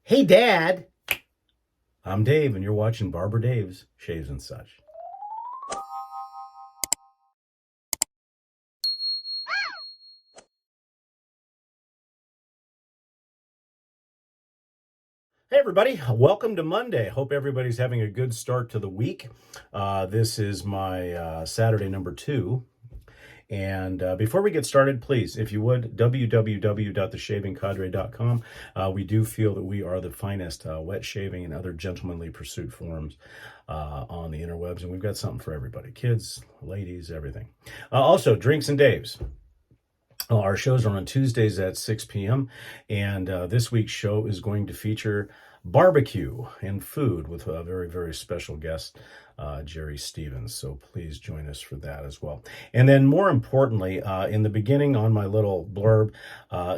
Hey, Dad. I'm Dave, and you're watching Barber Dave's Shaves and Such. Hey, everybody. Welcome to Monday. Hope everybody's having a good start to the week. This is my Saturday number 2. And before we get started, please, if you would, www.theshavingcadre.com. We do feel that we are the finest wet shaving and other gentlemanly pursuit forums on the interwebs. And we've got something for everybody, kids, ladies, everything. Also, Drinks and Daves. Our shows are on Tuesdays at 6 p.m. And this week's show is going to feature barbecue and food with a very, very special guest, Jerry Stevens. So please join us for that as well. And then more importantly, in the beginning on my little blurb,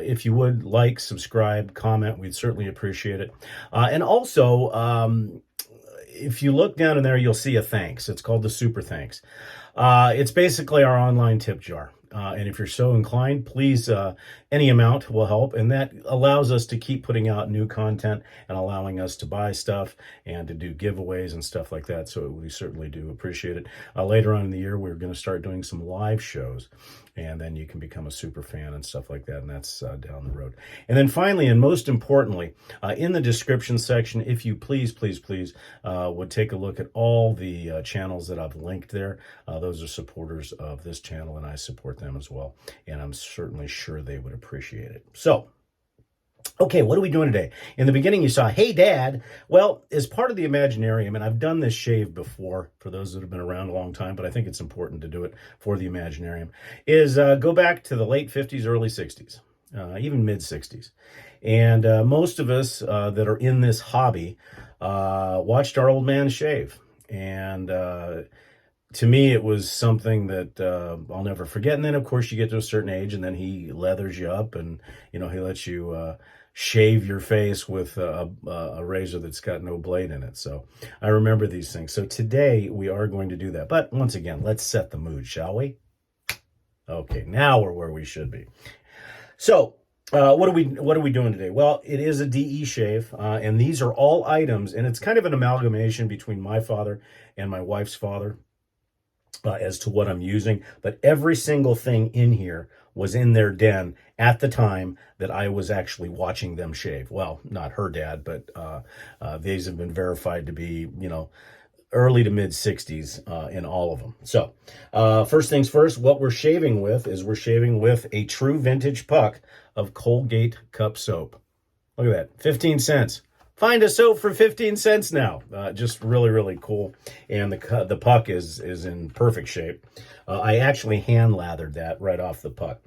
if you would like, subscribe, comment, we'd certainly appreciate it. And also, if you look down in there, you'll see a thanks. It's called the Super Thanks. It's basically our online tip jar. And if you're so inclined, please, any amount will help. And that allows us to keep putting out new content and allowing us to buy stuff and to do giveaways and stuff like that. So we certainly do appreciate it. Later on in the year, we're going to start doing some live shows. And then you can become a super fan and stuff like that. And that's down the road. And then finally, and most importantly, in the description section, if you please would take a look at all the channels that I've linked there. Those are supporters of this channel, and I support them as well. And I'm certainly sure they would appreciate it. So, okay, what are we doing today? In the beginning, you saw, hey, Dad. Well, as part of the Imaginarium, and I've done this shave before for those that have been around a long time, but I think it's important to do it for the Imaginarium, is go back to the late 50s, early 60s, even mid 60s. And most of us that are in this hobby watched our old man shave. And to me, it was something that I'll never forget. And then, of course, you get to a certain age, and then he leathers you up, and he lets you shave your face with a razor that's got no blade in it. So I remember these things. So today we are going to do that. But once again, let's set the mood, shall we? Okay, now we're where we should be. So what are we doing today? Well, it is a DE shave, and these are all items, and it's kind of an amalgamation between my father and my wife's father. As to what I'm using, but every single thing in here was in their den at the time that I was actually watching them shave. Well, not her dad, but these have been verified to be, early to mid 60s in all of them. So first things first, what we're shaving with is we're shaving with a true vintage puck of Colgate cup soap. Look at that, 15 cents. Find a soap for 15 cents now. Just really, really cool. And the puck is in perfect shape. I actually hand lathered that right off the puck.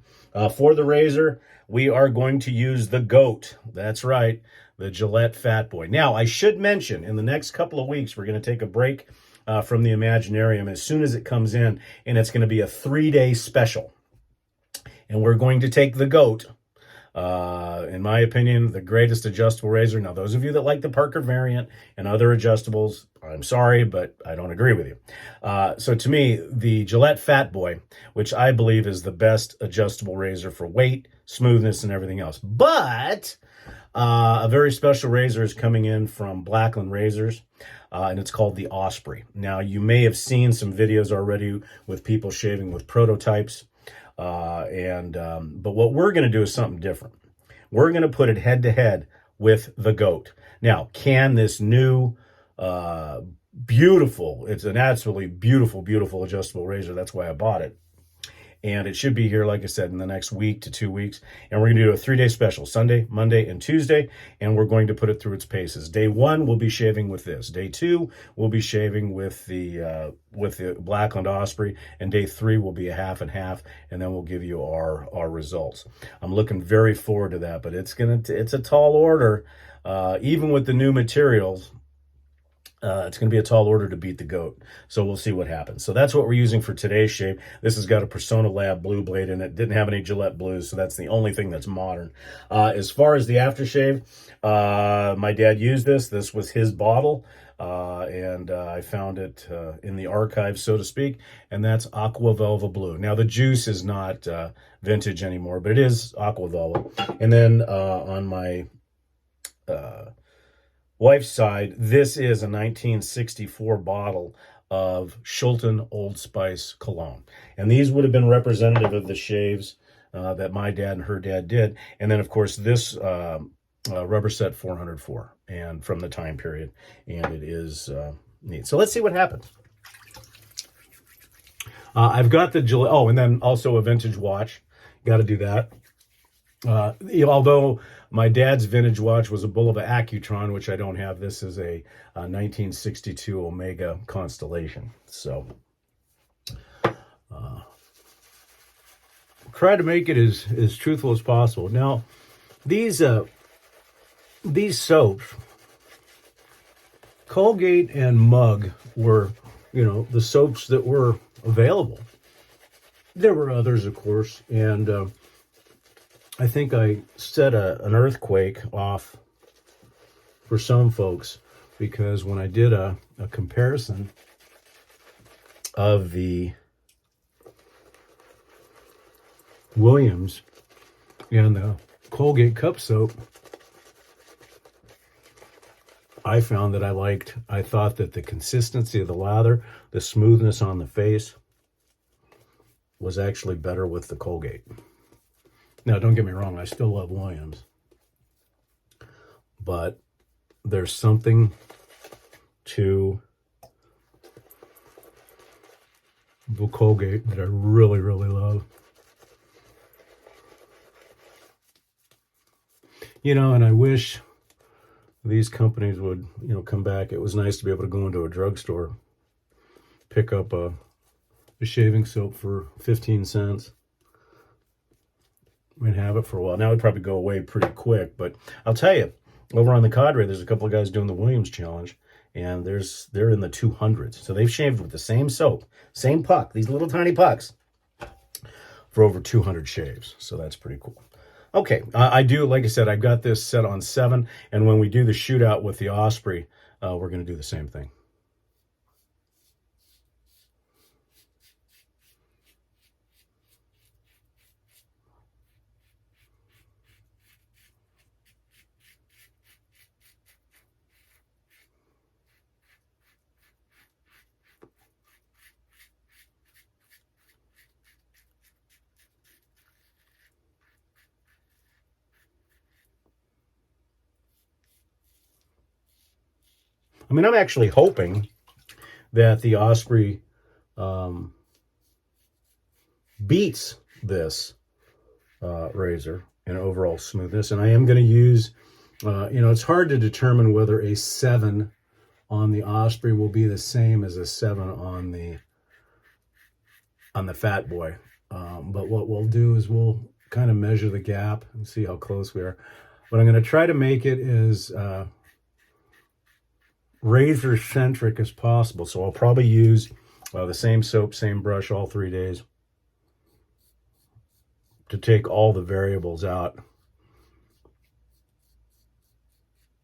For the razor, we are going to use the GOAT. That's right, the Gillette Fat Boy. Now, I should mention, in the next couple of weeks, we're going to take a break from the Imaginarium as soon as it comes in, and it's going to be a 3-day special. And we're going to take the GOAT. In my opinion, the greatest adjustable razor. Now, those of you that like the Parker variant and other adjustables, I'm sorry, but I don't agree with you. So to me, the Gillette Fat Boy, which I believe is the best adjustable razor for weight, smoothness, and everything else. But a very special razor is coming in from Blackland Razors, and it's called the Osprey. Now, you may have seen some videos already with people shaving with prototypes. But what we're going to do is something different. We're going to put it head to head with the GOAT. Now, can this new, beautiful, it's an absolutely beautiful adjustable razor. That's why I bought it. And it should be here, like I said, in the next week to 2 weeks. And we're going to do a 3-day special, Sunday, Monday, and Tuesday. And we're going to put it through its paces. Day 1, we'll be shaving with this. Day 2, we'll be shaving with the Blackland Osprey. And day 3 will be a half and half. And then we'll give you our results. I'm looking very forward to that. But it's a tall order, even with the new materials. It's going to be a tall order to beat the GOAT. So we'll see what happens. So that's what we're using for today's shave. This has got a Persona Lab blue blade in it. Didn't have any Gillette blues, so that's the only thing that's modern. As far as the aftershave, my dad used this. This was his bottle, and I found it in the archive, so to speak, and that's Aqua Velva Blue. Now, the juice is not vintage anymore, but it is Aqua Velva. And then on my wife's side, this is a 1964 bottle of Schulten Old Spice cologne. And these would have been representative of the shaves that my dad and her dad did. And then, of course, this rubber set 404 and from the time period. And it is neat. So let's see what happens. I've got the Gillette. Oh, and then also a vintage watch. Got to do that. Although my dad's vintage watch was a Bulova Accutron, which I don't have, this is a 1962 Omega Constellation. So try to make it as truthful as possible. Now, these soaps, Colgate and Mug were, the soaps that were available. There were others, of course, and I think I set an earthquake off for some folks, because when I did a comparison of the Williams and the Colgate cup soap, I found that I thought that the consistency of the lather, the smoothness on the face was actually better with the Colgate. Now, don't get me wrong, I still love Williams, but there's something to the Colgate that I really, really love. And I wish these companies would, come back. It was nice to be able to go into a drugstore, pick up a shaving soap for 15 cents, and have it for a while. Now it'd probably go away pretty quick, but I'll tell you, over on the Cadre, there's a couple of guys doing the Williams challenge, and they're in the 200s. So they've shaved with the same soap, same puck, these little tiny pucks, for over 200 shaves. So that's pretty cool. Okay, I do, like I said, I've got this set on 7, and when we do the shootout with the Osprey, we're going to do the same thing. I mean, I'm actually hoping that the Osprey beats this razor in overall smoothness. And I am going to use, it's hard to determine whether a 7 on the Osprey will be the same as a 7 on the Fat Boy. But what we'll do is we'll kind of measure the gap and see how close we are. But I'm going to try to make it as razor-centric as possible. So I'll probably use the same soap, same brush all 3 days to take all the variables out.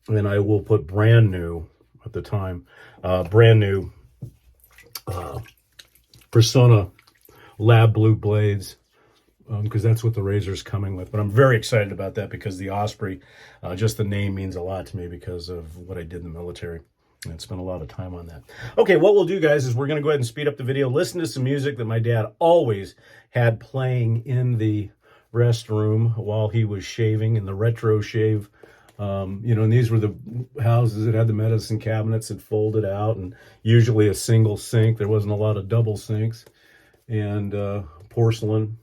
And I will put brand new, at the time, brand new Persona Lab Blue blades, because that's what the razor's coming with. But I'm very excited about that because the Osprey, just the name means a lot to me because of what I did in the military. And spent a lot of time on that. Okay, what we'll do, guys, is we're going to go ahead and speed up the video, listen to some music that my dad always had playing in the restroom while he was shaving in the retro shave. And these were the houses that had the medicine cabinets that folded out, and usually a single sink. There wasn't a lot of double sinks, and porcelain.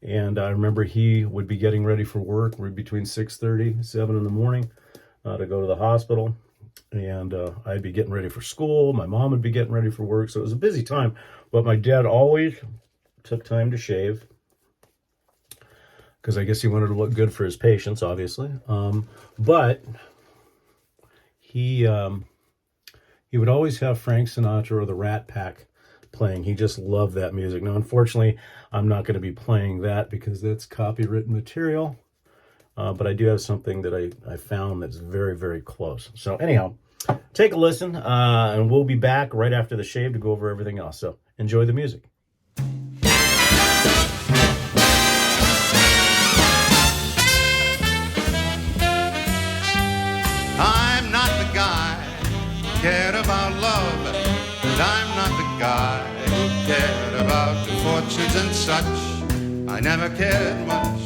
And I remember he would be getting ready for work. We're between 6:30, 7 in the morning to go to the hospital. And I'd be getting ready for school. My mom would be getting ready for work. So it was a busy time. But my dad always took time to shave, because I guess he wanted to look good for his patients, obviously. But he would always have Frank Sinatra or the Rat Pack playing. He just loved that music. Now, unfortunately, I'm not going to be playing that because that's copywritten material. But I do have something that I found that's very, very close. So anyhow, take a listen, and we'll be back right after the shave to go over everything else. So enjoy the music. I'm cared about love, and I'm not the guy who cared about the fortunes and such. I never cared much,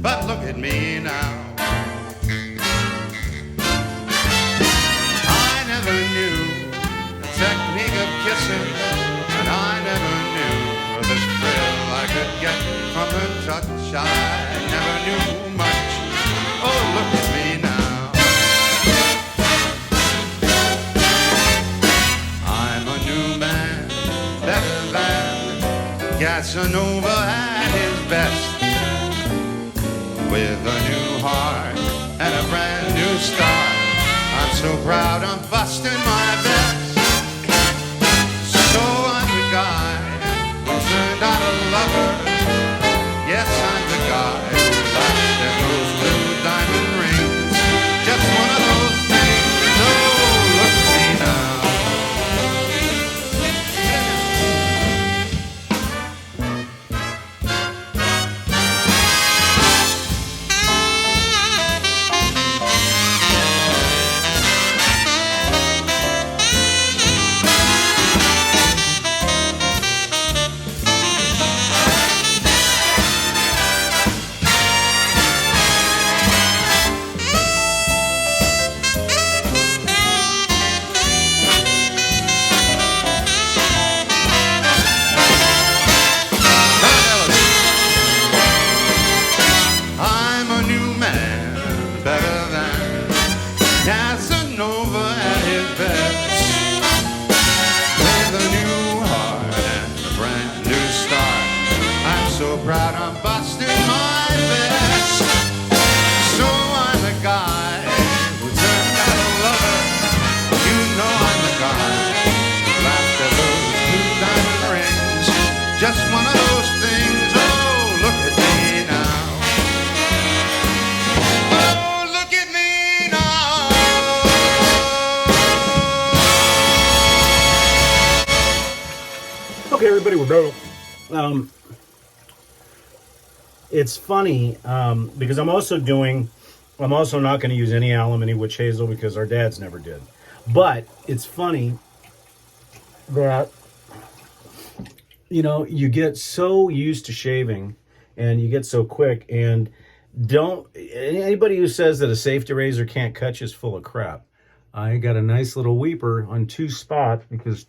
but look at me now. I never knew the technique of kissing, and I never knew the thrill I could get from her touch. I never knew much. Oh, look at me now. I'm a new man, better than Casanova at his best, with a new heart and a brand new start. I'm so proud I'm busting my best. So I'm the guy who turned out a lover. Yes, I'm the guy who laughed at those blue diamond rings. Just one of those things. Oh, look at me now. I'm a new man, better than Casanova at his best, with a new heart and a brand new start. I'm so proud I'm busting my best. So I'm the guy who turned out a lover. You know I'm the guy who laughed at those blue diamond rings. Just one of those things. Oh, look at me now. Oh, look at me now. Okay, everybody, we're back. It's funny because I'm also not going to use any alum, any witch hazel, because our dads never did. But it's funny that, you know, you get so used to shaving and you get so quick, and anybody who says that a safety razor can't cut you is full of crap. I got a nice little weeper on 2 spots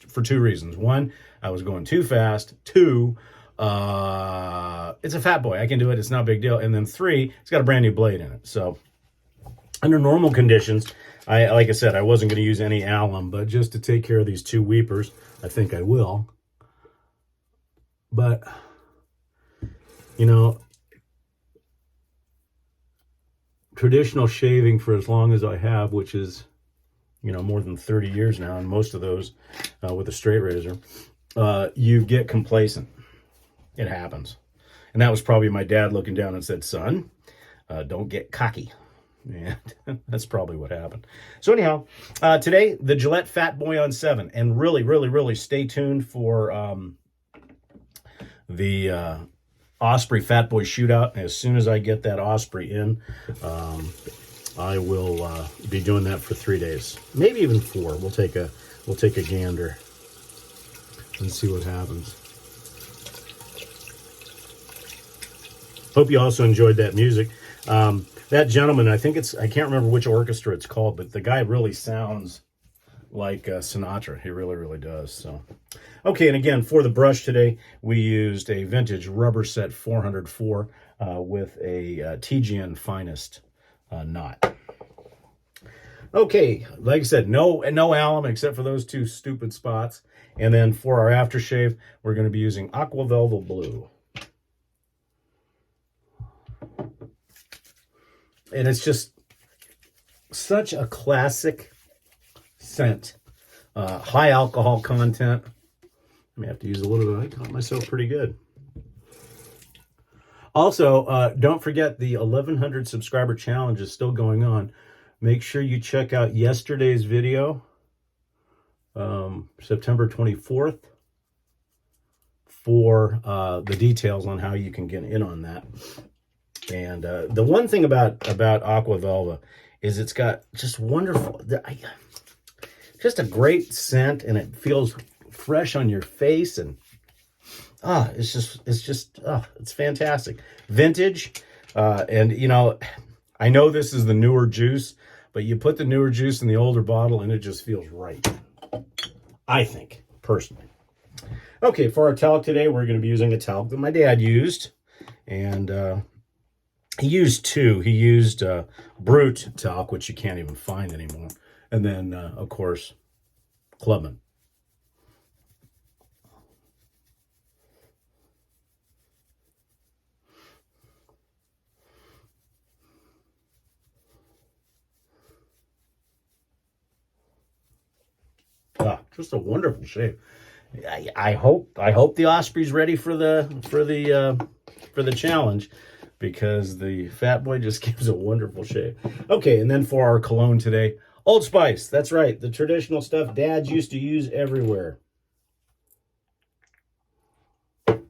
for 2 reasons. 1, I was going too fast. 2, it's a fat boy. I can do it. It's not a big deal. And then 3, it's got a brand new blade in it. So under normal conditions, like I said, I wasn't going to use any alum, but just to take care of these 2 weepers, I think I will. But, you know, traditional shaving for as long as I have, which is, you know, more than 30 years now, and most of those with a straight razor, you get complacent. It happens. And that was probably my dad looking down and said, son, don't get cocky. And that's probably what happened. So anyhow, today, the Gillette Fat Boy on 7. And really, really, really stay tuned for the Osprey Fat Boy Shootout. As soon as I get that Osprey in, I will be doing that for 3 days, maybe even 4. We'll take a gander and see what happens. Hope you also enjoyed that music. That gentleman, I can't remember which orchestra it's called, but the guy really sounds like Sinatra. He really, really does. So, okay, and again, for the brush today, we used a vintage rubber set 404 with a TGN Finest knot. Okay, like I said, no alum except for those 2 stupid spots. And then for our aftershave, we're going to be using Aqua Velva Blue. And it's just such a classic scent. High alcohol content. I may have to use a little bit. I caught myself pretty good. Also, don't forget the 1,100 subscriber challenge is still going on. Make sure you check out yesterday's video, September 24th, for the details on how you can get in on that. And the one thing about Aqua Velva is it's got just wonderful... just a great scent, and it feels fresh on your face, and it's fantastic. Vintage, and you know, I know this is the newer juice, but you put the newer juice in the older bottle and it just feels right, I think, personally. Okay, for our talc today, we're going to be using a talc that my dad used, and he used two. He used Brute talc, which you can't even find anymore, and then, of course, Clubman. Just a wonderful shape. I hope the Osprey's ready for the challenge, because the Fat Boy just gives a wonderful shape. Okay, and then for our cologne today, Old Spice. That's right, the traditional stuff dads used to use everywhere. And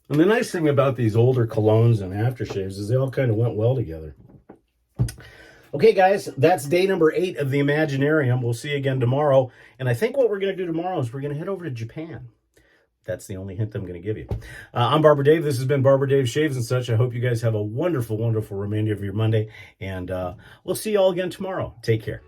the nice thing about these older colognes and aftershaves is they all kind of went well together. Okay, guys, that's day number 8 of the Imaginarium. We'll see you again tomorrow. And I think what we're going to do tomorrow is we're going to head over to Japan. That's the only hint I'm going to give you. I'm Barber Dave. This has been Barber Dave Shaves and Such. I hope you guys have a wonderful, wonderful remainder of your Monday. And we'll see you all again tomorrow. Take care.